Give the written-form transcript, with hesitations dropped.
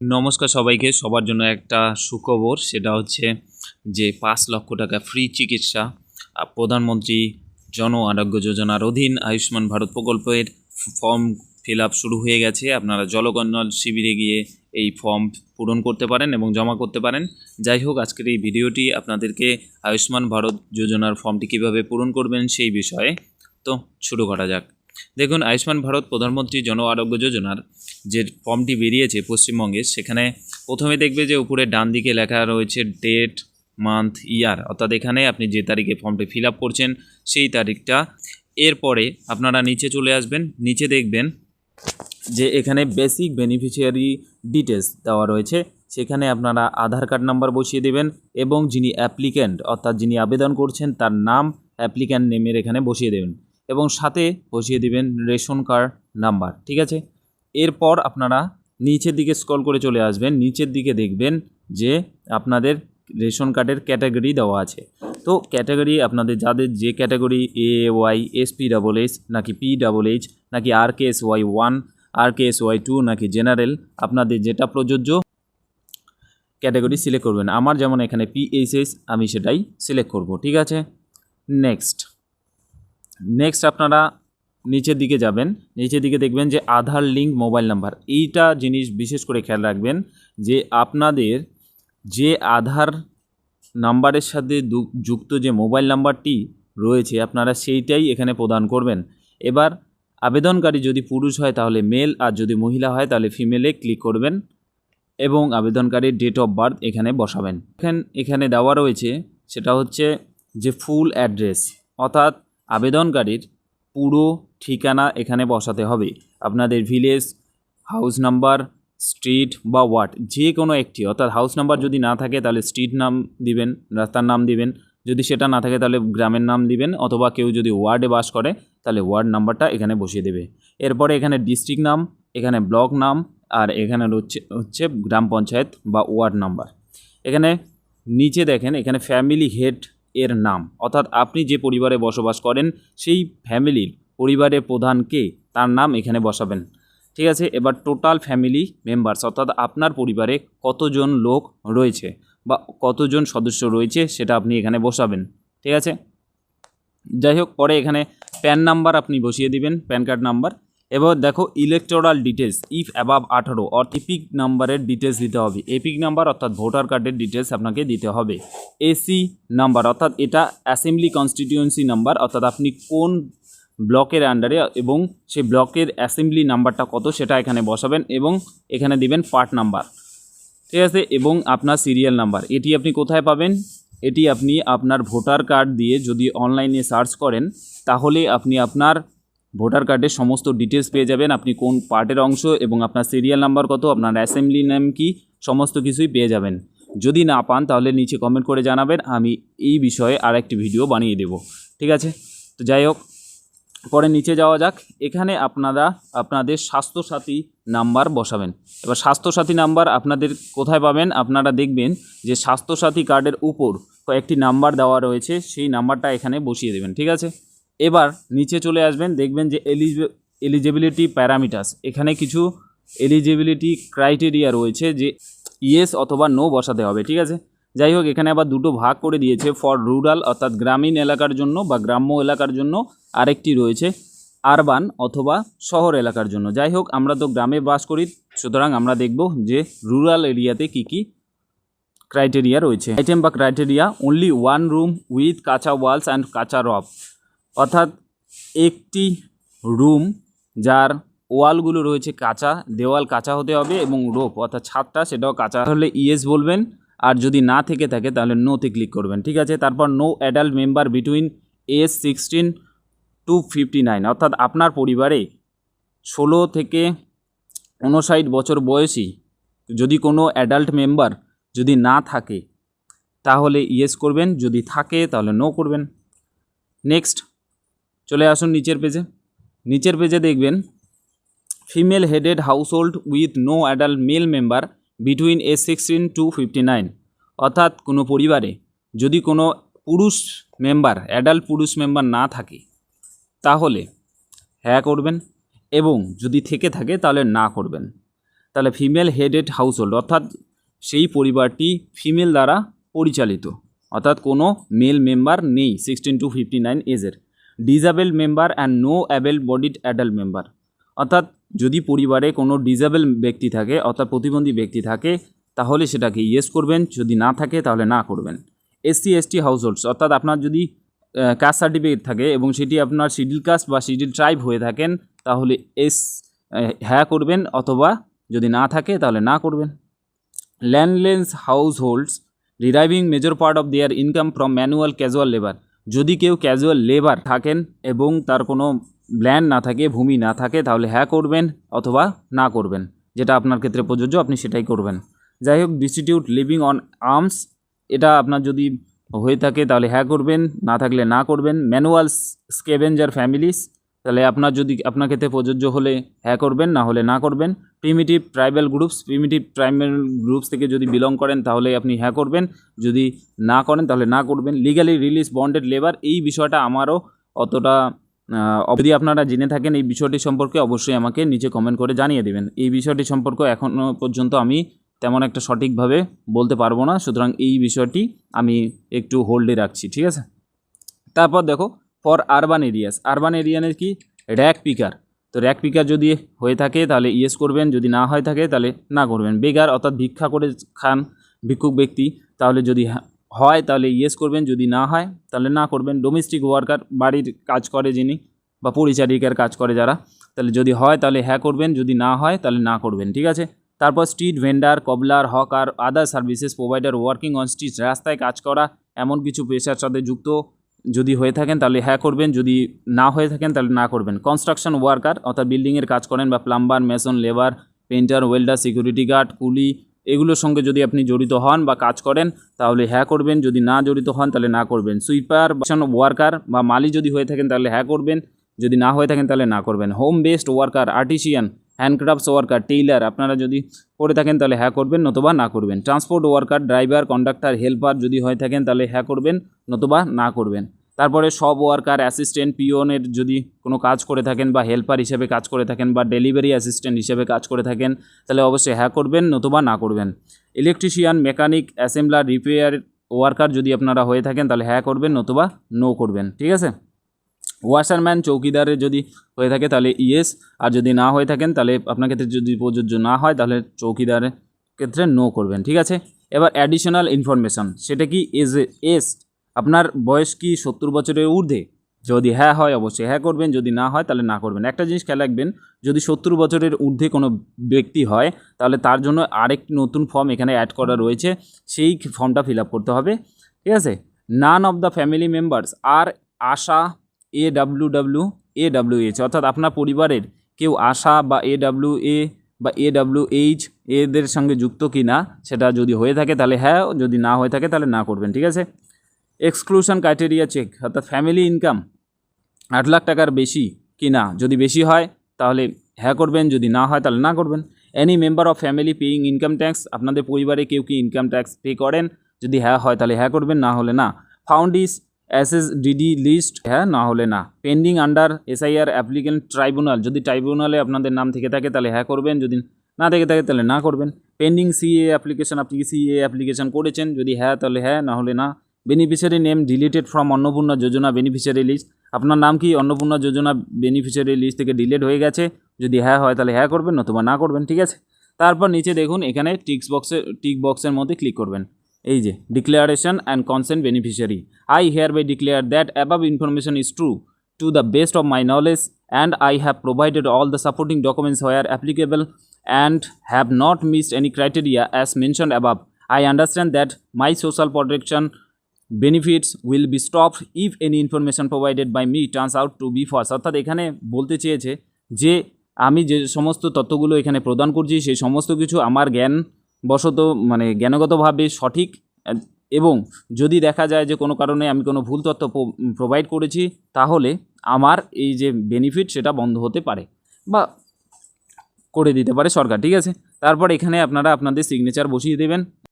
নমস্কার সবাইকে। সবার জন্য একটা সুখবর, সেটা হচ্ছে যে ৫,০০,০০০ টাকা ফ্রি চিকিৎসা প্রধানমন্ত্রী জন আরোগ্য যোজনার অধীন আয়ুষ্মান ভারত প্রকল্পের ফর্ম ফিল আপ শুরু হয়ে গেছে। আপনারা জলকন্নল শিবিরে গিয়ে এই ফর্ম পূরণ করতে পারেন এবং জমা করতে পারেন। যাই হোক, আজকের এই ভিডিওটি আপনাদেরকে আয়ুষ্মান ভারত যোজনার ফর্মটি কীভাবে পূরণ করবেন সেই বিষয়ে। তো শুরু করা যাক। দেখুন, আয়ুষ্মান ভারত প্রধানমন্ত্রী জন আরোগ্য যোজনার যে ফর্মটি বেরিয়েছে পশ্চিমবঙ্গে, সেখানে প্রথমে দেখবে যে উপরে ডান দিকে লেখা রয়েছে ডেট, মান্থ, ইয়ার, অর্থাৎ এখানে আপনি যে তারিখে ফর্মটি ফিল আপ করছেন সেই তারিখটা। এরপরে আপনারা নিচে চলে আসবেন, নিচে দেখবেন যে এখানে বেসিক বেনিফিশিয়ারি ডিটেলস দেওয়া রয়েছে। সেখানে আপনারা আধার কার্ড নাম্বার বসিয়ে দেবেন এবং যিনি অ্যাপ্লিক্যান্ট অর্থাৎ যিনি আবেদন করছেন তার নাম অ্যাপ্লিক্যান্ট নেমের এখানে বসিয়ে দেবেন এবং সাথে বসিয়ে দেবেন রেশন কার্ড নাম্বার। ঠিক আছে, এরপর আপনারা নিচের দিকে স্ক্রল করে চলে আসবেন, নিচের দিকে দেখবেন যে আপনাদের রেশন কার্ডের ক্যাটাগরি দেওয়া আছে। তো ক্যাটাগরি আপনাদের যাদের যে ক্যাটাগরি AAY, SP+S নাকি PHH নাকি RKSY1, RKSY2 নাকি জেনারেল, আপনাদের যেটা প্রযোজ্য ক্যাটাগরি সিলেক্ট করবেন। আমার যেমন এখানে PHS, আমি সেটাই সিলেক্ট করব। ঠিক আছে, নেক্সট আপনারা নিচের দিকে যাবেন, নিচের দিকে দেখবেন যে আধার লিঙ্ক মোবাইল নাম্বার। এইটা জিনিস বিশেষ করে খেয়াল রাখবেন যে আপনাদের যে আধার নাম্বারের সাথে যুক্ত যে মোবাইল নাম্বারটি রয়েছে আপনারা সেইটাই এখানে প্রদান করবেন। এবার আবেদনকারী যদি পুরুষ হয় তাহলে মেল, আর যদি মহিলা হয় তাহলে ফিমেলে ক্লিক করবেন এবং আবেদনকারীর ডেট অফ বার্থ এখানে বসাবেন। এখানে দেওয়া রয়েছে সেটা হচ্ছে যে ফুল অ্যাড্রেস, অর্থাৎ আবেদনকারীর পুরো ঠিকানা এখানে বসাতে হবে। আপনাদের ভিলেজ, হাউস নাম্বার, স্ট্রিট বা ওয়ার্ড যে কোনো একটি, অর্থাৎ হাউস নাম্বার যদি না থাকে তাহলে স্ট্রিট নাম দিবেন, রাস্তার নাম দিবেন, যদি সেটা না থাকে তাহলে গ্রামের নাম দিবেন, অথবা কেউ যদি ওয়ার্ডে বাস করে তাহলে ওয়ার্ড নাম্বারটা এখানে বসিয়ে দেবে। এরপরে এখানে ডিস্ট্রিক্ট নাম, এখানে ব্লক নাম, আর এখানে হচ্ছে গ্রাম পঞ্চায়েত বা ওয়ার্ড নাম্বার। এখানে নিচে দেখেন এখানে ফ্যামিলি হেড এর নাম, অর্থাৎ আপনি যে পরিবারে বসবাস করেন সেই ফ্যামিলির পরিবারের প্রধান কে তার নাম এখানে বসাবেন। ঠিক আছে, এবার টোটাল ফ্যামিলি মেম্বার্স, অর্থাৎ আপনার পরিবারে কতজন লোক রয়েছে বা কতজন সদস্য রয়েছে সেটা আপনি এখানে বসাবেন। ঠিক আছে, যাই হোক, পরে এখানে প্যান নাম্বার আপনি বসিয়ে দিবেন, প্যান কার্ড নাম্বার। এবার দেখো ইলেকটোরাল ডিটেলস ইফ অ্যাবাভ 18 অর্থাৎ এপিক নাম্বারের ডিটেলস দিতে হবে। এপিক নাম্বার অর্থাৎ ভোটার কার্ডের ডিটেলস আপনাকে দিতে হবে। এসি নাম্বার অর্থাৎ এটা অ্যাসেম্বলি কনস্টিটিউয়েন্সি নাম্বার, অর্থাৎ আপনি কোন ব্লকের আন্ডারে এবং সেই ব্লকের অ্যাসেম্বলি নাম্বারটা কত সেটা এখানে বসাবেন এবং এখানে দিবেন পার্ট নাম্বার। ঠিক আছে, এবং আপনার সিরিয়াল নাম্বার। এটি আপনি কোথায় পাবেন? এটি আপনি আপনার ভোটার কার্ড দিয়ে যদি অনলাইনে সার্চ করেন তাহলে আপনি আপনার ভোটার কার্ডের সমস্ত ডিটেলস পেয়ে যাবেন, আপনি কোন পার্টের অংশ এবং আপনার সিরিয়াল নাম্বার কত, আপনার অ্যাসেম্বলি নেম কি, সমস্ত কিছুই পেয়ে যাবেন। যদি না পান তাহলে নিচে কমেন্ট করে জানাবেন, আমি এই বিষয়ে আরেকটি ভিডিও বানিয়ে দেব। ঠিক আছে, তো যাই হোক, পরে নিচে যাওয়া যাক। এখানে আপনারা আপনাদের স্বাস্থ্যসাথী নাম্বার বসাবেন। এবার স্বাস্থ্যসাথী নাম্বার আপনাদের কোথায় পাবেন? আপনারা দেখবেন যে স্বাস্থ্যসাথী কার্ডের উপর কয়েকটি নাম্বার দেওয়া রয়েছে, সেই নাম্বারটা এখানে বসিয়ে দেবেন। ঠিক আছে, এবার নিচে চলে আসবেন, দেখবেন যে এলিজিবিলিটি প্যারামিটার্স, এখানে কিছু এলিজিবিলিটি ক্রাইটেরিয়া রয়েছে যে ইয়েস অথবা নো বসাতে হবে। ঠিক আছে, যাই হোক, এখানে আবার দুটো ভাগ করে দিয়েছে, ফর রুরাল অর্থাৎ গ্রামীণ এলাকার জন্য বা গ্রাম্য এলাকার জন্য, আরেকটি রয়েছে আরবান অথবা শহর এলাকার জন্য। যাই হোক, আমরা তো গ্রামে বাস করি, সুতরাং আমরা দেখব যে রুরাল এরিয়াতে কি কি ক্রাইটেরিয়া রয়েছে। আইটেম বা criteria: only one room with কাঁচা ওয়ালস অ্যান্ড কাঁচা রব, অর্থাৎ একটি রুম যার ওয়ালগুলো রয়েছে কাঁচা, দেওয়াল কাঁচা হতে হবে এবং রোপ অর্থাৎ ছাদটা সেটাও কাঁচা হলে ইয়েস বলবেন, আর যদি না থেকে থাকে তাহলে নোতে ক্লিক করবেন। ঠিক আছে, তারপর no adult member between age 16 to 59, অর্থাৎ আপনার পরিবারে 16 থেকে 59 বছর বয়সী যদি কোনো অ্যাডাল্ট মেম্বার যদি না থাকে তাহলে ইয়েস করবেন, যদি থাকে তাহলে নো করবেন। নেক্সট চলে আসুন নিচের পেজে। নিচের পেজে দেখবেন female headed household with no adult male member between age 16 to 59, অর্থাৎ কোনো পরিবারে যদি কোনো পুরুষ মেম্বার, অ্যাডাল্ট পুরুষ মেম্বার না থাকে তাহলে হ্যাঁ করবেন এবং যদি থেকে থাকে তাহলে না করবেন। তাহলে ফিমেল হেডেড হাউসহোল্ড, অর্থাৎ সেই পরিবারটি ফিমেল দ্বারা পরিচালিত, অর্থাৎ কোনো মেল মেম্বার নেই 16 to 59 এজের। Disable member and no able bodied adult member, অর্থাৎ যদি পরিবারে কোনো ডিসেবল ব্যক্তি থাকে অর্থাৎ প্রতিবন্ধী ব্যক্তি থাকে তাহলে সেটাকে ইয়েস করবেন, যদি না থাকে তাহলে না করবেন। এসসি এসটি হাউসহোল্ডস, অর্থাৎ আপনার যদি কাস্ট সার্টিফিকেট থাকে এবং সেটি আপনার শিডিউল কাস্ট বা শিডিউল ট্রাইব হয়ে থাকেন তাহলে হ্যাঁ করবেন, অথবা যদি না থাকে তাহলে না করবেন। Landless হাউসহোল্ডস ডিরাইভিং major part of their income from manual casual labour, যদি কেউ ক্যাজুয়াল লেবার থাকেন এবং তার কোনো ল্যান্ড না থাকে, ভূমি না থাকে, তাহলে হ্যাঁ করবেন অথবা না করবেন, যেটা আপনার ক্ষেত্রে প্রযোজ্য আপনি সেটাই করবেন। যাই হোক, ডিস্টিটিউট লিভিং অন আর্মস, এটা আপনার যদি হয়ে থাকে তাহলে হ্যাঁ করবেন, না থাকলে না করবেন। ম্যানুয়াল স্কেভেঞ্জার ফ্যামিলিস, তাহলে আপনার ক্ষেত্রে প্রযোজ্য হলে হ্যাঁ করবেন, না হলে না করবেন। প্রিমিটিভ ট্রাইবাল গ্রুপস থেকে যদি বিলং করেন তাহলে আপনি হ্যাঁ করবেন, যদি না করেন তাহলে না করবেন। লিগালি রিলিজ বন্ডেড লেবার, এই বিষয়টা আমারও অতটা যদি আপনারা জেনে থাকেন এই বিষয়টি সম্পর্কে অবশ্যই আমাকে নিচে কমেন্ট করে জানিয়ে দেবেন। এই বিষয়টি সম্পর্কে এখনও পর্যন্ত আমি তেমন একটা সঠিকভাবে বলতে পারবো না, সুতরাং এই বিষয়টি আমি একটু হোল্ডে রাখছি, ঠিক আছে। তারপর দেখো ফর আরবান এরিয়ানে কি র্যাক পিকার, তো র্যাক পিকার যদি হয়ে থাকে তাহলে ইয়েস করবেন, যদি না হয়ে থাকে তাহলে না করবেন। বেগার, অর্থাৎ ভিক্ষা করে খান ভিক্ষুক ব্যক্তি, তাহলে যদি হয় তাহলে ইয়েস করবেন, যদি না হয় তাহলে না করবেন। ডোমেস্টিক ওয়ার্কার, বাড়ির কাজ করে যিনি বা পরিচারিকার কাজ করে যারা, তাহলে যদি হয় তাহলে হ্যাঁ করবেন, যদি না হয় তাহলে না করবেন, ঠিক আছে। তারপর street vendor, কবলার, hawker, other services provider working on street, রাস্তায় কাজ করা এমন কিছু পেশার সাথে যুক্ত যদি হয়ে থাকেন তাহলে হ্যাঁ করবেন, যদি না হয়ে থাকেন তাহলে না করবেন। কনস্ট্রাকশন ওয়ার্কার, অর্থাৎ বিল্ডিংয়ের কাজ করেন বা plumber, mason, labour, painter, welder, security guard, coolie, এগুলোর সঙ্গে যদি আপনি জড়িত হন বা কাজ করেন তাহলে হ্যাঁ করবেন, যদি না জড়িত হন তাহলে না করবেন। সুইপার ওয়ার্কার বা মালি যদি হয়ে থাকেন তাহলে হ্যাঁ করবেন, যদি না হয়ে থাকেন তাহলে না করবেন। Home based worker, artisan, handcrafts worker, tailor আপনারা যদি করে থাকেন তাহলে হ্যাঁ করবেন, নতুবা না করবেন। Transport worker, driver, conductor, helper যদি হয়ে থাকেন তাহলে হ্যাঁ করবেন, নতুবা না করবেন। তারপরে সব ওয়ার্কার, অ্যাসিস্ট্যান্ট, পিওনের যদি কোনো কাজ করে থাকেন বা হেল্পার হিসেবে কাজ করে থাকেন বা ডেলিভারি অ্যাসিস্ট্যান্ট হিসেবে কাজ করে থাকেন তাহলে অবশ্যই হ্যাঁ করবেন, নতুবা না করবেন। Electrician, mechanic, assembler, repair worker যদি আপনারা হয়ে থাকেন তাহলে হ্যাঁ করবেন, নতুবা নো করবেন, ঠিক আছে। ওয়াশারম্যান, চৌকিদারের যদি হয়ে থাকে তাহলে ইয়েস, আর যদি না হয়ে থাকেন তাহলে আপনার ক্ষেত্রে যদি প্রযোজ্য না হয় তাহলে চৌকিদারের ক্ষেত্রে নো করবেন, ঠিক আছে। এবার অ্যাডিশনাল ইনফরমেশন, সেটা কি এজ, আপনার বয়স কি 70 বছরের ঊর্ধ্বে, যদি হ্যাঁ হয় অবশ্যই হ্যাঁ করবেন, যদি না হয় তাহলে না করবেন। একটা জিনিস খেয়াল রাখবেন, যদি 70 বছরের ঊর্ধ্বে কোনো ব্যক্তি হয় তাহলে তার জন্য আরেকটি নতুন ফর্ম এখানে অ্যাড করা রয়েছে, সেই ফর্মটা ফিল আপ করতে হবে, ঠিক আছে। None of the family members আর আশা AWWH, অর্থাৎ আপনার পরিবারের কেউ আশা বা AWA বা AWH এদের সঙ্গে যুক্ত কি না সেটা যদি হয়ে থাকে তাহলে হ্যাঁ, যদি না হয়ে থাকে তাহলে না করবেন, ঠিক আছে। এক্সক্লুশন ক্রাইটেরিয়া চেক, অর্থাৎ ফ্যামিলি ইনকাম 8 লাখ টাকার বেশি কি না, যদি বেশি হয় তাহলে হ্যাঁ করবেন, যদি না হয় তাহলে না করবেন। Any member of family paying income tax, আপনাদের পরিবারে কেউ কি ইনকাম ট্যাক্স পে করেন, যদি হ্যাঁ হয় তাহলে হ্যাঁ করবেন, না হলে না। ফাউন্ড ইজ SSDD লিস্ট, হ্যাঁ, না হলে না। Pending under SIR applicant tribunal, যদি ট্রাইব্যুনালে আপনাদের নাম থেকে থাকে তাহলে হ্যাঁ করবেন, যদি না থেকে থাকে তাহলে না করবেন। পেন্ডিং CA অ্যাপ্লিকেশন, আপনি কি CA অ্যাপ্লিকেশন করেছেন, যদি হ্যাঁ তাহলে হ্যাঁ, না হলে না। Beneficiary name deleted from Annapurna Yojana beneficiary list, আপনার নাম কি অন্নপূর্ণা যোজনা বেনিফিশিয়ারি লিস্ট থেকে ডিলিট হয়ে গেছে, যদি হ্যাঁ হয় তাহলে হ্যাঁ করবেন, নতুবা না করবেন, ঠিক আছে। তারপর নিচে দেখুন এখানে টিক বক্সের মধ্যে ক্লিক করবেন, এই যে declaration and consent beneficiary. I hereby declare that above information is true to the best of my knowledge, and I have provided all the supporting documents where applicable and have not missed any criteria as mentioned above. I understand that my social protection benefits will be stopped if any information provided by me turns out to be false, অর্থাৎ এখানে বলতে চেয়েছে যে আমি যে সমস্ত তথ্যগুলো এখানে প্রদান করছি সেই সমস্ত কিছু আমার জ্ঞানবশত মানে জ্ঞানগতভাবে সঠিক, এবং যদি দেখা যায় যে কোনো কারণে আমি কোনো ভুল তথ্য প্রোভাইড করেছি তাহলে আমার এই যে বেনিফিট সেটা বন্ধ হতে পারে বা করে দিতে পারে সরকার, ঠিক আছে। তারপর এখানে আপনারা আপনাদের সিগনেচার বসিয়ে দেবেন।